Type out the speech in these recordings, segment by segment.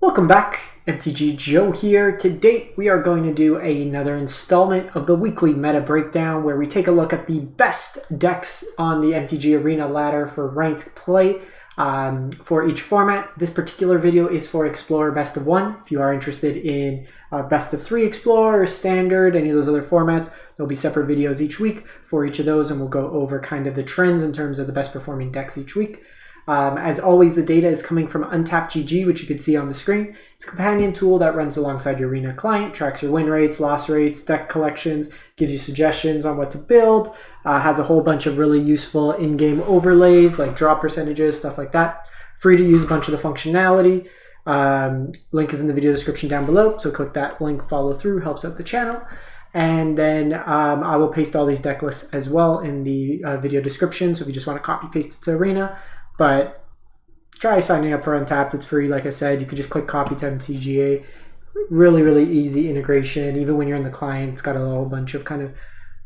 Welcome back, MTG Joe here. Today we are going to do another installment of the weekly meta breakdown where we take a look at the best decks on the MTG Arena ladder for ranked play for each format. This particular video is for Explorer Best of 1. If you are interested in Best of 3 Explorer, Standard, any of those other formats, there'll be separate videos each week for each of those, and we'll go over kind of the trends in terms of the best performing decks each week. As always, the data is coming from Untapped.gg, which you can see on the screen. It's a companion tool that runs alongside your Arena client, tracks your win rates, loss rates, deck collections, gives you suggestions on what to build, has a whole bunch of really useful in-game overlays like draw percentages, stuff like that. Free to use a bunch of the functionality. Link is in the video description down below, so click that link, follow through, helps out the channel. And then I will paste all these deck lists as well in the video description, so if you just want to copy paste it to Arena. But try signing up for Untapped. It's free, like I said. You can just click copy to MTGA. Really easy integration. Even when you're in the client, it's got a whole bunch of kind of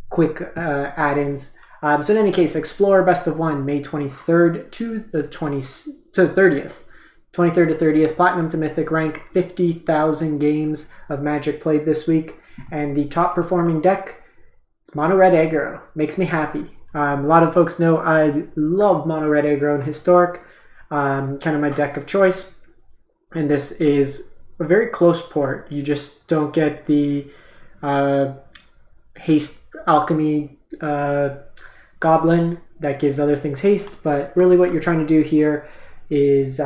quick add-ins. So in any case, Explorer Best of 1, May 23rd to the 30th. 23rd to 30th, Platinum to Mythic rank, 50,000 games of Magic played this week. And the top performing deck, it's Mono Red Aggro. Makes me happy. A lot of folks know I love Mono Red Aggro in Historic, kind of my deck of choice. And this is a very close port. You just don't get the haste alchemy goblin that gives other things haste. But really what you're trying to do here is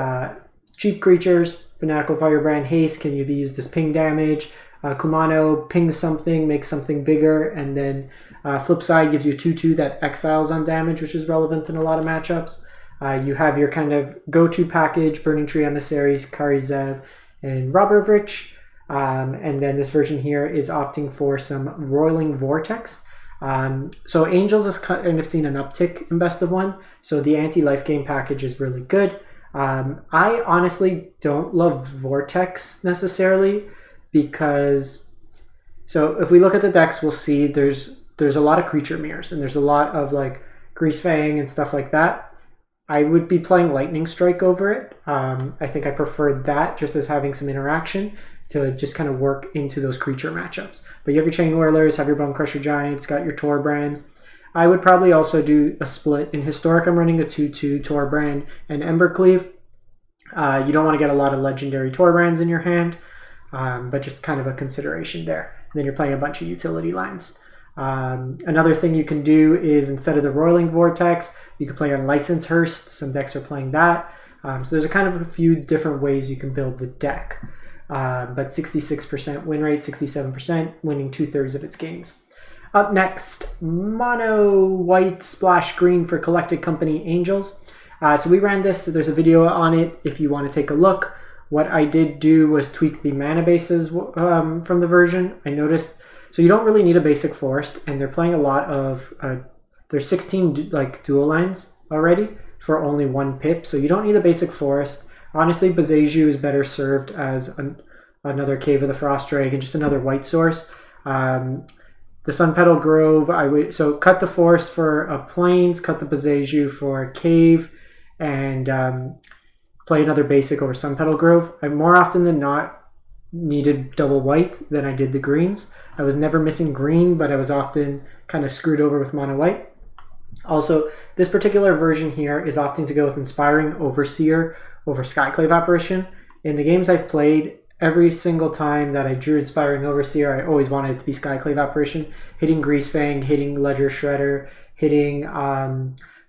cheap creatures, Fanatical Firebrand haste, can you use this ping damage? Kumano pings something, makes something bigger, and then flip side gives you a 2/2 that exiles on damage, which is relevant in a lot of matchups. You have your kind of go-to package, Burning-Tree Emissaries, Kari, and Robervrich. And then this version here is opting for some Roiling Vortex. So Angels has kind of seen an uptick in Best of 1, so the anti-life gain package is really good. I honestly don't love Vortex necessarily, because so if we look at the decks, we'll see there's a lot of creature mirrors and there's a lot of like Greasefang and stuff like that. I would be playing Lightning Strike over it. I think I prefer that just as having some interaction to just kind of work into those creature matchups. But you have your Chainwhirlers, have your Bonecrusher Giants, got your Torbrans. I would probably also do a split. In Historic, I'm running a 2/2 Torbran and Embercleave. You don't want to get a lot of legendary Torbrans in your hand. But just kind of a consideration there. And then you're playing a bunch of utility lines. Another thing you can do is instead of the Roiling Vortex, you can play on License Hearst. Some decks are playing that. So there's a kind of a few different ways you can build the deck. But 66% win rate, 67%, winning 2/3 of its games. Up next, Mono White Splash Green for Collected Company Angels. So we ran this. So there's a video on it if you want to take a look. What I did do was tweak the mana bases from the version. I noticed, so you don't really need a basic forest, and they're playing a lot of, there's 16 like dual lines already for only 1 pip, so you don't need a basic forest. Honestly, Boseiju is better served as another Cave of the Frost Dragon, just another white source. The Sunpetal Grove, so cut the forest for a plains, cut the Boseiju for a cave, and play another basic over Sunpetal Grove. I more often than not needed double white than I did the greens. I was never missing green, but I was often kind of screwed over with mono white. Also, this particular version here is opting to go with Inspiring Overseer over Skyclave Apparition. In the games I've played, every single time that I drew Inspiring Overseer, I always wanted it to be Skyclave Apparition. Hitting Greasefang, hitting Ledger Shredder, hitting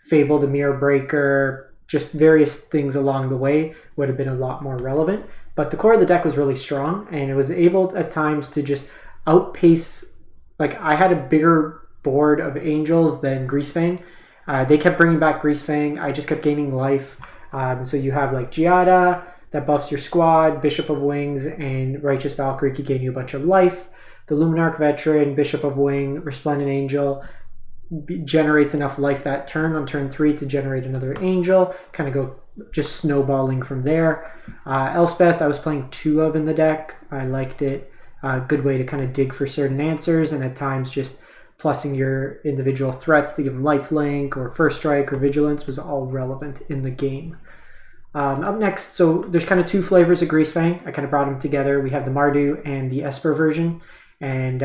Fable the Mirror Breaker, just various things along the way would have been a lot more relevant. But the core of the deck was really strong, and it was able at times to just outpace, like I had a bigger board of Angels than Greasefang. They kept bringing back Greasefang. I just kept gaining life. So you have like Giada that buffs your squad, Bishop of Wings, and Righteous Valkyrie can gain you a bunch of life. The Lunarch Veteran, Bishop of Wing, Resplendent Angel generates enough life that turn on turn 3 to generate another angel, kind of go just snowballing from there. Elspeth I was playing 2 of in the deck. I liked it. Good way to kind of dig for certain answers, and at times just plussing your individual threats to give them lifelink or first strike or vigilance was all relevant in the game. Up next, so there's kind of two flavors of Greasefang. I kind of brought them together. We have the Mardu and the Esper version. And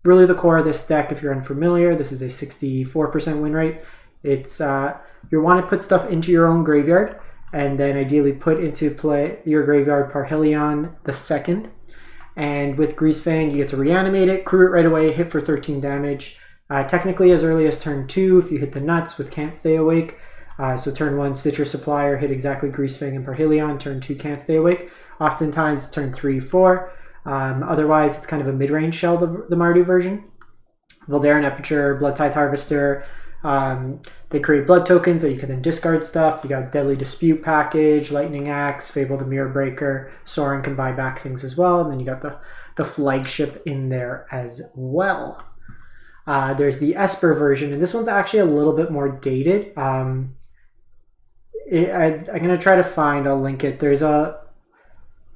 really the core of this deck, if you're unfamiliar, this is a 64% win rate. It's you want to put stuff into your own graveyard, and then ideally put into play your graveyard Parhelion the second. And with Greasefang, you get to reanimate it, crew it right away, hit for 13 damage. Technically as early as turn 2 if you hit the nuts with Can't Stay Awake. So turn 1, Stitcher Supplier, hit exactly Greasefang and Parhelion. Turn 2, Can't Stay Awake. Oftentimes turn 3, 4. Otherwise, it's kind of a mid-range shell, the Mardu version. Voldaren Aperture, Blood Tithe Harvester. They create blood tokens that you can then discard stuff. You got Deadly Dispute package, Lightning Axe, Fable the Mirror Breaker. Soren can buy back things as well. And then you got the flagship in there as well. There's the Esper version, and this one's actually a little bit more dated. I'm going to try to find, I'll link it.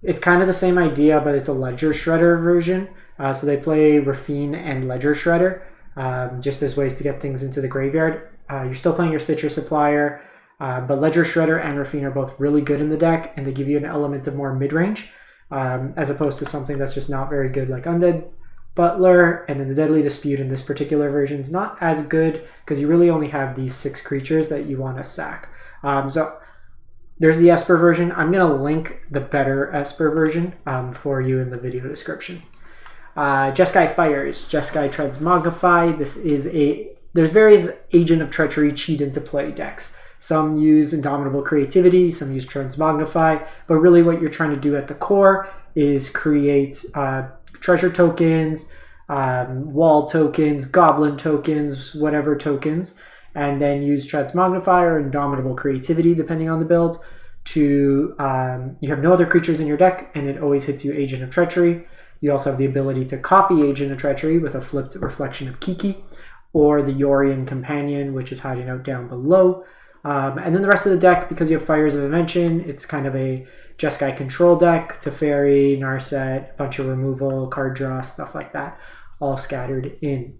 It's kind of the same idea, but it's a Ledger Shredder version. So they play Rafine and Ledger Shredder just as ways to get things into the graveyard. You're still playing your Stitcher Supplier, but Ledger Shredder and Rafine are both really good in the deck, and they give you an element of more mid-range, as opposed to something that's just not very good like Undead Butler. And then the Deadly Dispute in this particular version is not as good because you really only have these 6 creatures that you want to sack. So there's the Esper version. I'm going to link the better Esper version for you in the video description. Jeskai Fires, Jeskai Transmogrify. There's various Agent of Treachery cheat into play decks. Some use Indomitable Creativity, some use Transmogrify, but really what you're trying to do at the core is create treasure tokens, wall tokens, goblin tokens, whatever tokens, and then use Transmogrify or Indomitable Creativity, depending on the build, to, you have no other creatures in your deck, and it always hits you Agent of Treachery. You also have the ability to copy Agent of Treachery with a flipped Reflection of Kiki, or the Yorion Companion, which is hiding out down below. And then the rest of the deck, because you have Fires of Invention, it's kind of a Jeskai control deck, Teferi, Narset, a bunch of removal, card draw, stuff like that, all scattered in.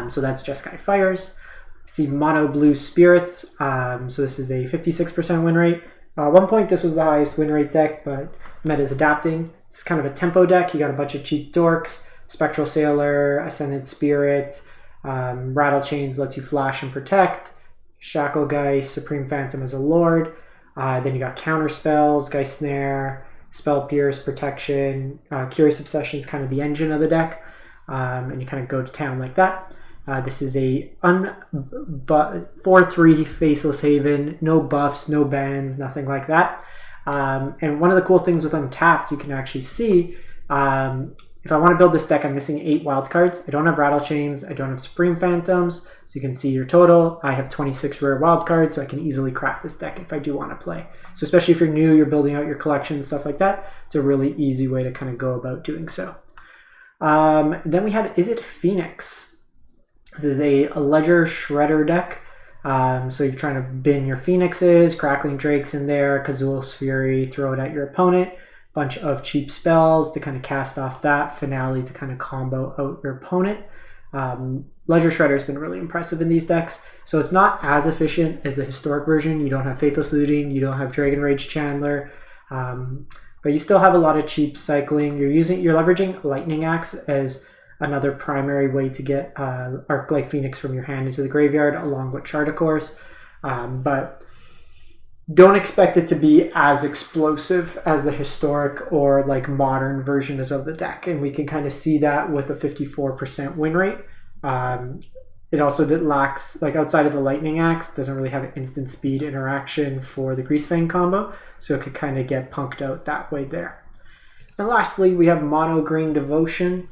So that's Jeskai Fires. See Mono Blue Spirits. So this is a 56% win rate. At one point, this was the highest win rate deck, but meta's adapting. It's kind of a tempo deck. You got a bunch of cheap dorks. Spectral Sailor, Ascendant Spirit, Rattle Chains lets you flash and protect. Shacklegeist, Supreme Phantom as a Lord. Then you got counter spells, Geist Snare, Spell Pierce, Protection. Curious Obsession is kind of the engine of the deck. And you kind of go to town like that. This is a 4/3 Faceless Haven. No buffs, no bans, nothing like that. And one of the cool things with Untapped, you can actually see, if I want to build this deck, I'm missing 8 wildcards. I don't have Rattle Chains. I don't have Supreme Phantoms. So you can see your total. I have 26 rare wildcards, so I can easily craft this deck if I do want to play. So especially if you're new, you're building out your collection, stuff like that, it's a really easy way to kind of go about doing so. Then we have Is It Phoenix? This is a Ledger Shredder deck. So you're trying to bin your Phoenixes, Crackling Drakes in there, Kazul's Fury, throw it at your opponent. Bunch of cheap spells to kind of cast off that, Finale to kind of combo out your opponent. Ledger Shredder has been really impressive in these decks. So it's not as efficient as the historic version. You don't have Faithless Looting, you don't have Dragon Rage Chandler, but you still have a lot of cheap cycling. You're leveraging Lightning Axe as another primary way to get Arc-like Phoenix from your hand into the graveyard, along with Chart of Course. But don't expect it to be as explosive as the historic or like modern versions of the deck. And we can kind of see that with a 54% win rate. It also lacks, like outside of the Lightning Axe, doesn't really have an instant speed interaction for the Greasefang combo. So it could kind of get punked out that way there. And lastly, we have Mono Green Devotion.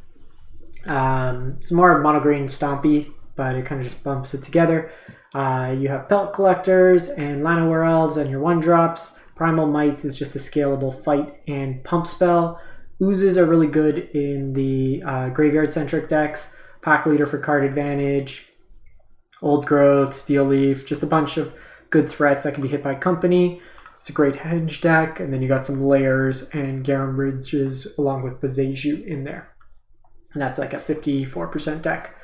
It's more Mono Green Stompy, but it kind of just bumps it together. You have Pelt Collectors and Llanowar Elves on your 1-drops. Primal Might is just a scalable fight and pump spell. Oozes are really good in the graveyard-centric decks. Pack Leader for card advantage. Old Growth, Steel Leaf, just a bunch of good threats that can be hit by company. It's a great hedge deck. And then you got some Layers and Garum Bridges along with Boseiju in there. And that's like a 54% deck.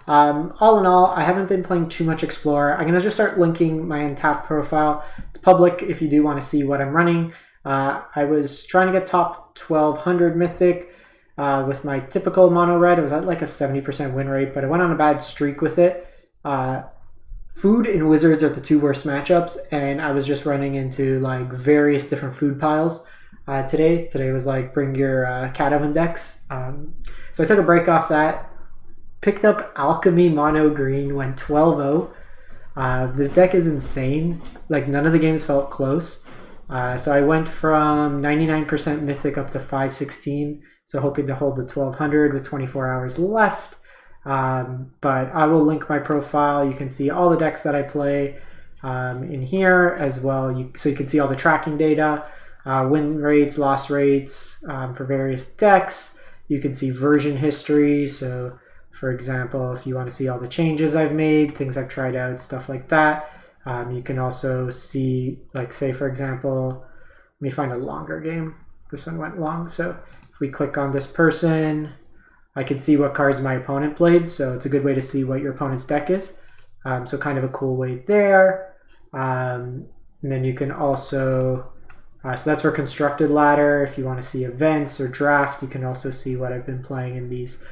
All in all, I haven't been playing too much Explorer. I'm going to just start linking my Untapped profile. It's public if you do want to see what I'm running. I was trying to get top 1200 Mythic with my typical mono red. It was at like a 70% win rate, but I went on a bad streak with it. Food and Wizards are the two worst matchups, and I was just running into like various different food piles today. Today was like bring your cat oven decks. So I took a break off that. Picked up Alchemy Mono Green, went 12-0. This deck is insane. Like, none of the games felt close. So I went from 99% Mythic up to 516. So hoping to hold the 1200 with 24 hours left. But I will link my profile. You can see all the decks that I play in here as well. So you can see all the tracking data, win rates, loss rates for various decks. You can see version history. So for example, if you want to see all the changes I've made, things I've tried out, stuff like that. You can also see, like, say, for example, let me find a longer game. This one went long. So if we click on this person, I can see what cards my opponent played. So it's a good way to see what your opponent's deck is. So kind of a cool way there. And then you can also, so that's for constructed ladder. If you want to see events or draft, you can also see what I've been playing in these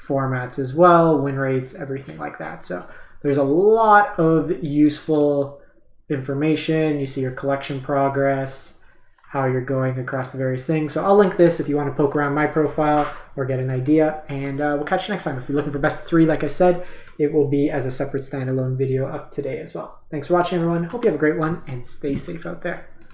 formats as well, win rates, everything like that. So there's a lot of useful information. You see your collection progress, how you're going across the various things. So I'll link this if you want to poke around my profile or get an idea, and we'll catch you next time. If you're looking for best of 3, like I said, it will be as a separate standalone video up today as well. Thanks for watching, everyone. Hope you have a great one, and stay safe out there.